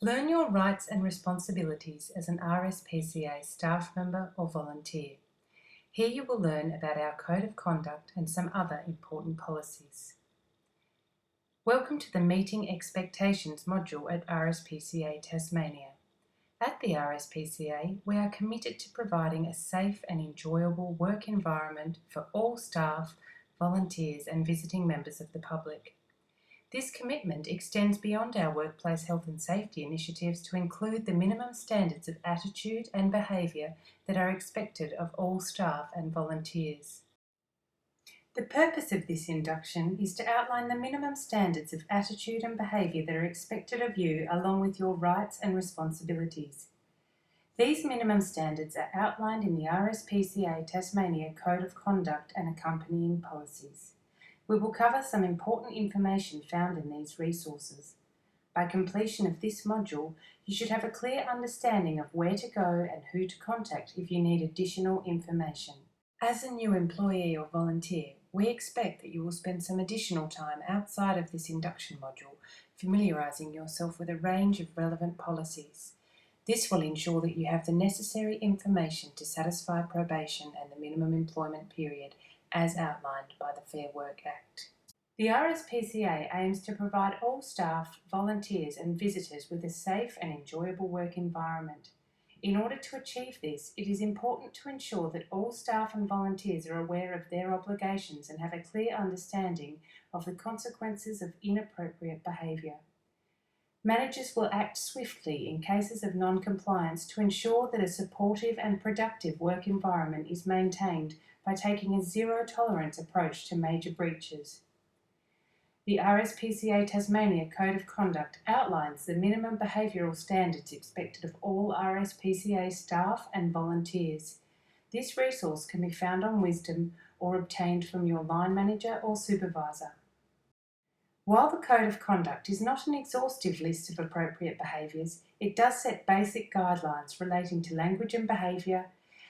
Learn your rights and responsibilities as an RSPCA staff member or volunteer. Here you will learn about our Code of Conduct and some other important policies. Welcome to the Meeting Expectations module at RSPCA Tasmania. At the RSPCA, we are committed to providing a safe and enjoyable work environment for all staff, volunteers and visiting members of the public. This commitment extends beyond our workplace health and safety initiatives to include the minimum standards of attitude and behaviour that are expected of all staff and volunteers. The purpose of this induction is to outline the minimum standards of attitude and behaviour that are expected of you along with your rights and responsibilities. These minimum standards are outlined in the RSPCA Tasmania Code of Conduct and accompanying policies. We will cover some important information found in these resources. By completion of this module, you should have a clear understanding of where to go and who to contact if you need additional information. As a new employee or volunteer, we expect that you will spend some additional time outside of this induction module familiarising yourself with a range of relevant policies. This will ensure that you have the necessary information to satisfy probation and the minimum employment period as outlined by the Fair Work Act. The RSPCA aims to provide all staff, volunteers and visitors with a safe and enjoyable work environment. In order to achieve this, it is important to ensure that all staff and volunteers are aware of their obligations and have a clear understanding of the consequences of inappropriate behaviour. Managers will act swiftly in cases of non-compliance to ensure that a supportive and productive work environment is maintained by taking a zero-tolerance approach to major breaches. The RSPCA Tasmania Code of Conduct outlines the minimum behavioural standards expected of all RSPCA staff and volunteers. This resource can be found on Wisdom or obtained from your line manager or supervisor. While the Code of Conduct is not an exhaustive list of appropriate behaviours, it does set basic guidelines relating to language and behaviour,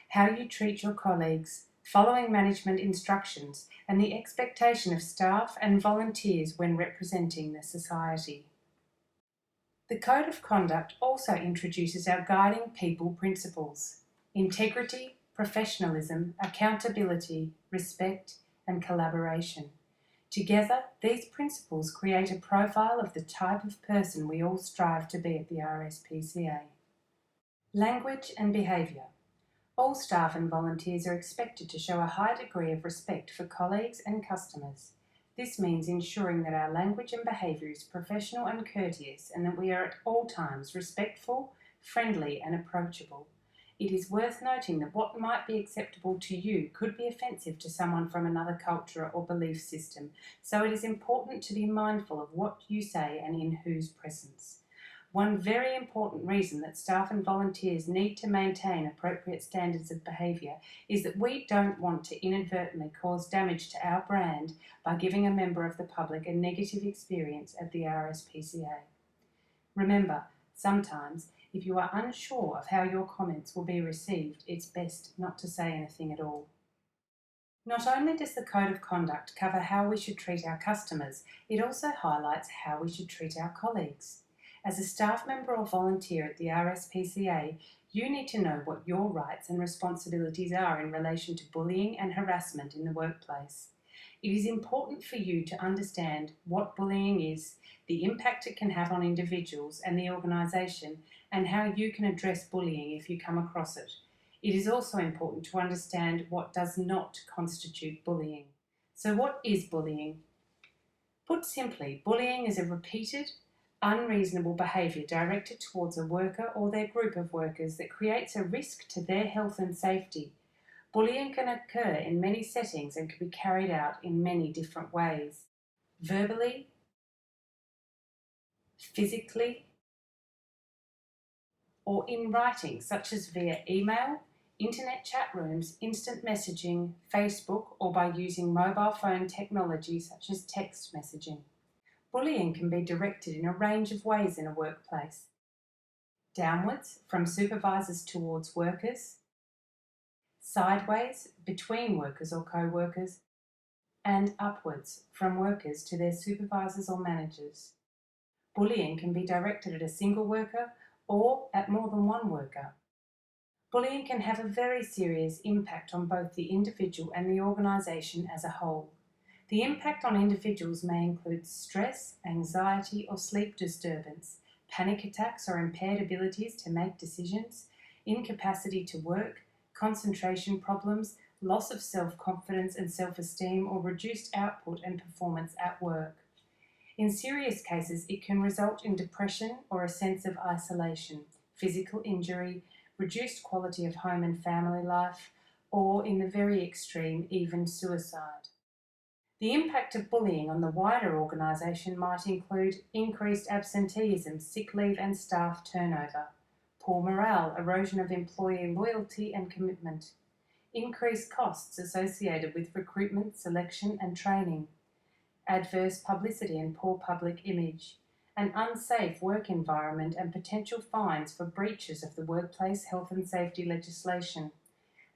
how you treat your colleagues, following management instructions, and the expectation of staff and volunteers when representing the society. The Code of Conduct also introduces our guiding people principles: integrity, professionalism, accountability, respect, and collaboration. Together, these principles create a profile of the type of person we all strive to be at the RSPCA. Language and behaviour. All staff and volunteers are expected to show a high degree of respect for colleagues and customers. This means ensuring that our language and behaviour is professional and courteous and that we are at all times respectful, friendly and approachable. It is worth noting that what might be acceptable to you could be offensive to someone from another culture or belief system, so it is important to be mindful of what you say and in whose presence. One very important reason that staff and volunteers need to maintain appropriate standards of behaviour is that we don't want to inadvertently cause damage to our brand by giving a member of the public a negative experience at the RSPCA. Remember, sometimes, if you are unsure of how your comments will be received, it's best not to say anything at all. Not only does the Code of Conduct cover how we should treat our customers, it also highlights how we should treat our colleagues. As a staff member or volunteer at the RSPCA, you need to know what your rights and responsibilities are in relation to bullying and harassment in the workplace. It is important for you to understand what bullying is, the impact it can have on individuals and the organisation, and how you can address bullying if you come across it. It is also important to understand what does not constitute bullying. So what is bullying? Put simply, bullying is a repeated, unreasonable behaviour directed towards a worker or their group of workers that creates a risk to their health and safety. Bullying can occur in many settings and can be carried out in many different ways: verbally, physically, or in writing, such as via email, internet chat rooms, instant messaging, Facebook, or by using mobile phone technology such as text messaging. Bullying can be directed in a range of ways in a workplace: downwards, from supervisors towards workers; sideways, between workers or co-workers; and upwards, from workers to their supervisors or managers. Bullying can be directed at a single worker or at more than one worker. Bullying can have a very serious impact on both the individual and the organisation as a whole. The impact on individuals may include stress, anxiety or sleep disturbance, panic attacks or impaired abilities to make decisions, incapacity to work, concentration problems, loss of self-confidence and self-esteem, or reduced output and performance at work. In serious cases, it can result in depression or a sense of isolation, physical injury, reduced quality of home and family life, or in the very extreme, even suicide. The impact of bullying on the wider organisation might include increased absenteeism, sick leave and staff turnover, poor morale, erosion of employee loyalty and commitment, increased costs associated with recruitment, selection and training, adverse publicity and poor public image, an unsafe work environment and potential fines for breaches of the workplace health and safety legislation,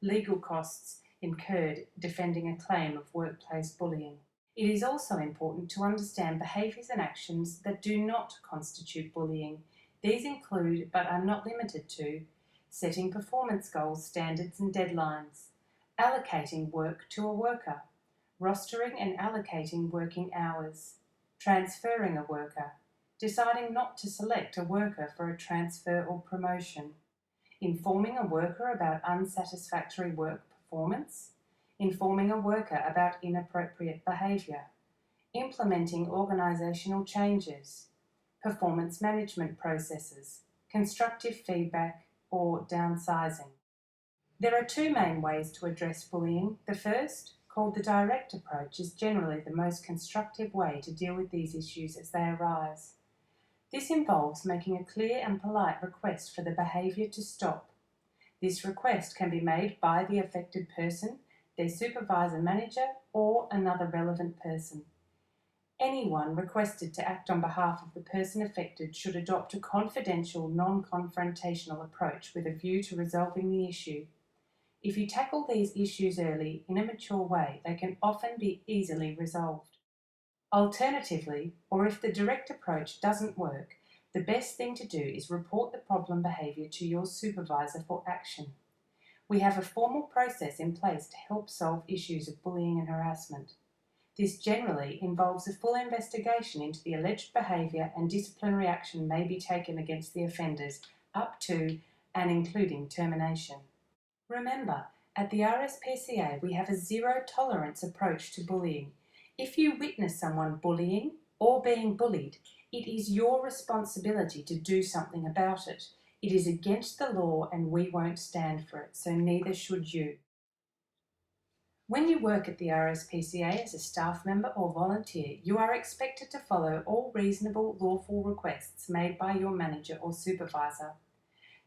legal costs incurred defending a claim of workplace bullying. It is also important to understand behaviours and actions that do not constitute bullying. These include, but are not limited to, setting performance goals, standards and deadlines, allocating work to a worker, rostering and allocating working hours, transferring a worker, deciding not to select a worker for a transfer or promotion, informing a worker about unsatisfactory work performance, informing a worker about inappropriate behaviour, implementing organisational changes, performance management processes, constructive feedback, or downsizing. There are two main ways to address bullying. The first, called the direct approach, is generally the most constructive way to deal with these issues as they arise. This involves making a clear and polite request for the behaviour to stop. This request can be made by the affected person, their supervisor, manager, or another relevant person. Anyone requested to act on behalf of the person affected should adopt a confidential, non-confrontational approach with a view to resolving the issue. If you tackle these issues early in a mature way, they can often be easily resolved. Alternatively, or if the direct approach doesn't work, the best thing to do is report the problem behaviour to your supervisor for action. We have a formal process in place to help solve issues of bullying and harassment. This generally involves a full investigation into the alleged behaviour, and disciplinary action may be taken against the offenders up to and including termination. Remember, at the RSPCA we have a zero tolerance approach to bullying. If you witness someone bullying or being bullied, it is your responsibility to do something about it. It is against the law and we won't stand for it, so neither should you. When you work at the RSPCA as a staff member or volunteer, you are expected to follow all reasonable, lawful requests made by your manager or supervisor.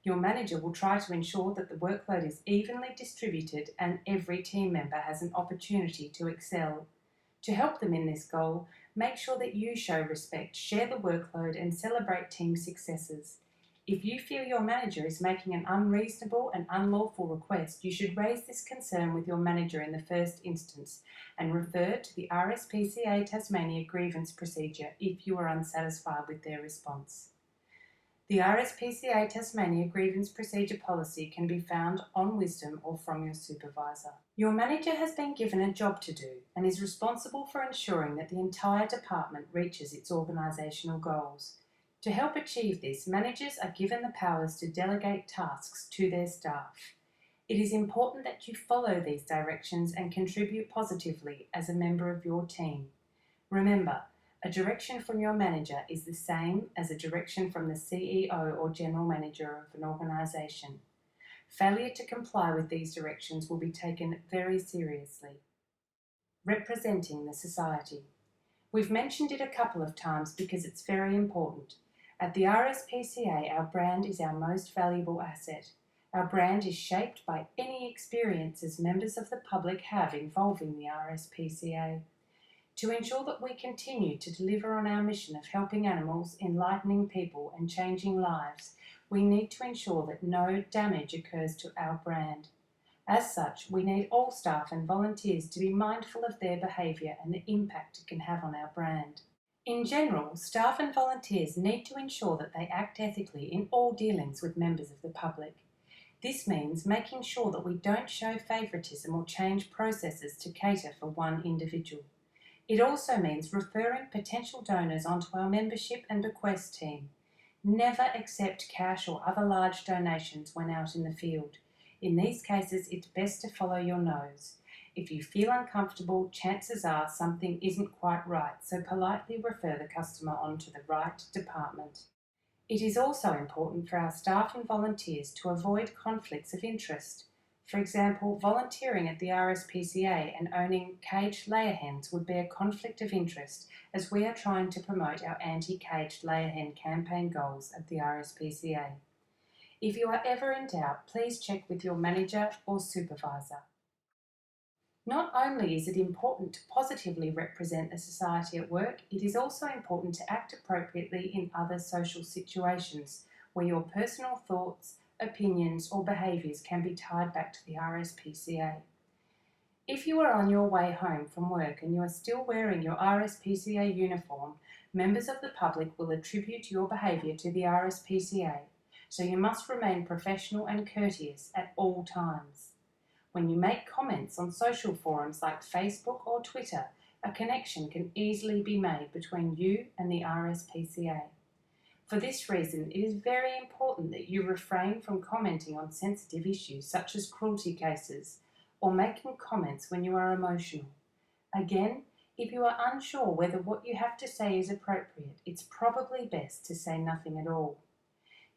Your manager will try to ensure that the workload is evenly distributed and every team member has an opportunity to excel. To help them in this goal, make sure that you show respect, share the workload and celebrate team successes. If you feel your manager is making an unreasonable and unlawful request, you should raise this concern with your manager in the first instance and refer to the RSPCA Tasmania grievance procedure if you are unsatisfied with their response. The RSPCA Tasmania grievance procedure policy can be found on Wisdom or from your supervisor. Your manager has been given a job to do and is responsible for ensuring that the entire department reaches its organisational goals. To help achieve this, managers are given the powers to delegate tasks to their staff. It is important that you follow these directions and contribute positively as a member of your team. Remember, a direction from your manager is the same as a direction from the CEO or General Manager of an organisation. Failure to comply with these directions will be taken very seriously. Representing the society. We've mentioned it a couple of times because it's very important. At the RSPCA, our brand is our most valuable asset. Our brand is shaped by any experiences members of the public have involving the RSPCA. To ensure that we continue to deliver on our mission of helping animals, enlightening people and changing lives, we need to ensure that no damage occurs to our brand. As such, we need all staff and volunteers to be mindful of their behaviour and the impact it can have on our brand. In general, staff and volunteers need to ensure that they act ethically in all dealings with members of the public. This means making sure that we don't show favouritism or change processes to cater for one individual. It also means referring potential donors onto our membership and bequest team. Never accept cash or other large donations when out in the field. In these cases, it's best to follow your nose. If you feel uncomfortable, chances are something isn't quite right, so politely refer the customer on to the right department. It is also important for our staff and volunteers to avoid conflicts of interest. For example, volunteering at the RSPCA and owning caged layer hens would be a conflict of interest, as we are trying to promote our anti-caged layer hen campaign goals at the RSPCA. If you are ever in doubt, please check with your manager or supervisor. Not only is it important to positively represent the society at work, it is also important to act appropriately in other social situations where your personal thoughts, opinions or behaviours can be tied back to the RSPCA. If you are on your way home from work and you are still wearing your RSPCA uniform, members of the public will attribute your behaviour to the RSPCA, so you must remain professional and courteous at all times. When you make comments on social forums like Facebook or Twitter, a connection can easily be made between you and the RSPCA. For this reason, it is very important that you refrain from commenting on sensitive issues such as cruelty cases or making comments when you are emotional. Again, if you are unsure whether what you have to say is appropriate, it's probably best to say nothing at all.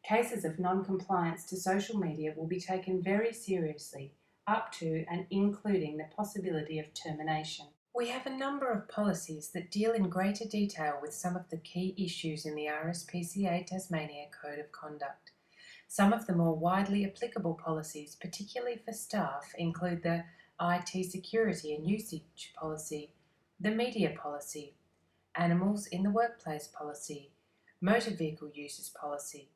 Cases of non-compliance to social media will be taken very seriously, up to and including the possibility of termination. We have a number of policies that deal in greater detail with some of the key issues in the RSPCA Tasmania Code of Conduct. Some of the more widely applicable policies, particularly for staff, include the IT security and usage policy, the media policy, animals in the workplace policy, motor vehicle uses policy.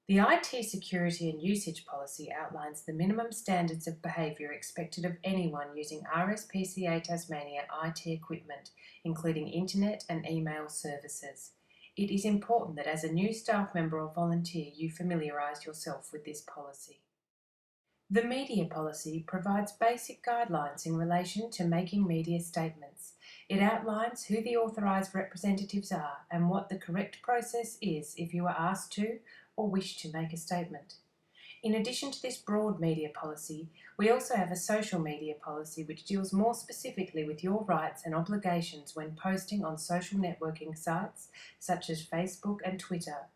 The IT security and usage policy outlines the minimum standards of behaviour expected of anyone using RSPCA Tasmania IT equipment, including internet and email services. It is important that as a new staff member or volunteer you familiarise yourself with this policy. The media policy provides basic guidelines in relation to making media statements. It outlines who the authorised representatives are and what the correct process is if you are asked to or wish to make a statement. In addition to this broad media policy, we also have a social media policy which deals more specifically with your rights and obligations when posting on social networking sites such as Facebook and Twitter.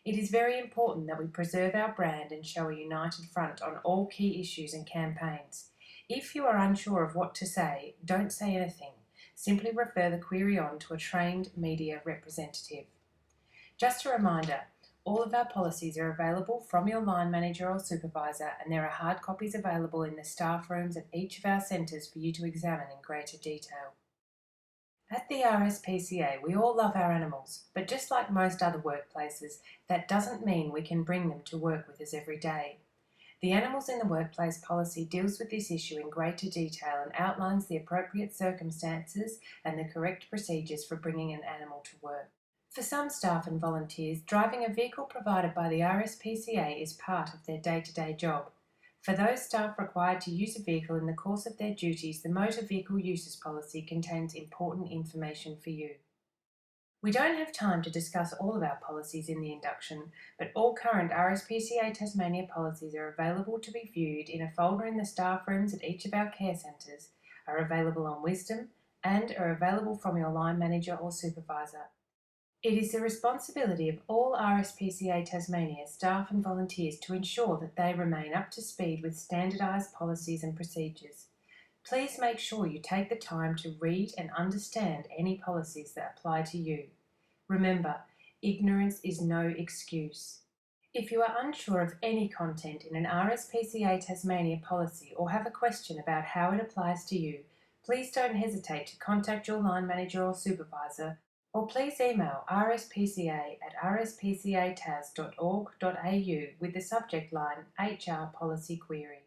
It is very important that we preserve our brand and show a united front on all key issues and campaigns. If you are unsure of what to say, don't say anything. Simply refer the query on to a trained media representative. Just a reminder, all of our policies are available from your line manager or supervisor, and there are hard copies available in the staff rooms at each of our centres for you to examine in greater detail. At the RSPCA, we all love our animals, but just like most other workplaces, that doesn't mean we can bring them to work with us every day. The Animals in the Workplace policy deals with this issue in greater detail and outlines the appropriate circumstances and the correct procedures for bringing an animal to work. For some staff and volunteers, driving a vehicle provided by the RSPCA is part of their day-to-day job. For those staff required to use a vehicle in the course of their duties, the Motor Vehicle Uses Policy contains important information for you. We don't have time to discuss all of our policies in the induction, but all current RSPCA Tasmania policies are available to be viewed in a folder in the staff rooms at each of our care centres, are available on Wisdom, and are available from your line manager or supervisor. It is the responsibility of all RSPCA Tasmania staff and volunteers to ensure that they remain up to speed with standardised policies and procedures. Please make sure you take the time to read and understand any policies that apply to you. Remember, ignorance is no excuse. If you are unsure of any content in an RSPCA Tasmania policy or have a question about how it applies to you, please don't hesitate to contact your line manager or supervisor, or please email rspca@rspcatas.org.au with the subject line HR Policy Query.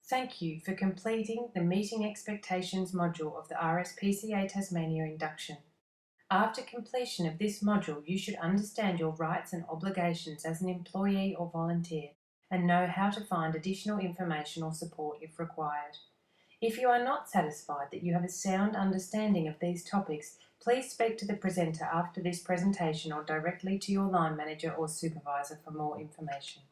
Thank you for completing the Meeting Expectations module of the RSPCA Tasmania induction. After completion of this module, you should understand your rights and obligations as an employee or volunteer and know how to find additional information or support if required. If you are not satisfied that you have a sound understanding of these topics, please speak to the presenter after this presentation or directly to your line manager or supervisor for more information.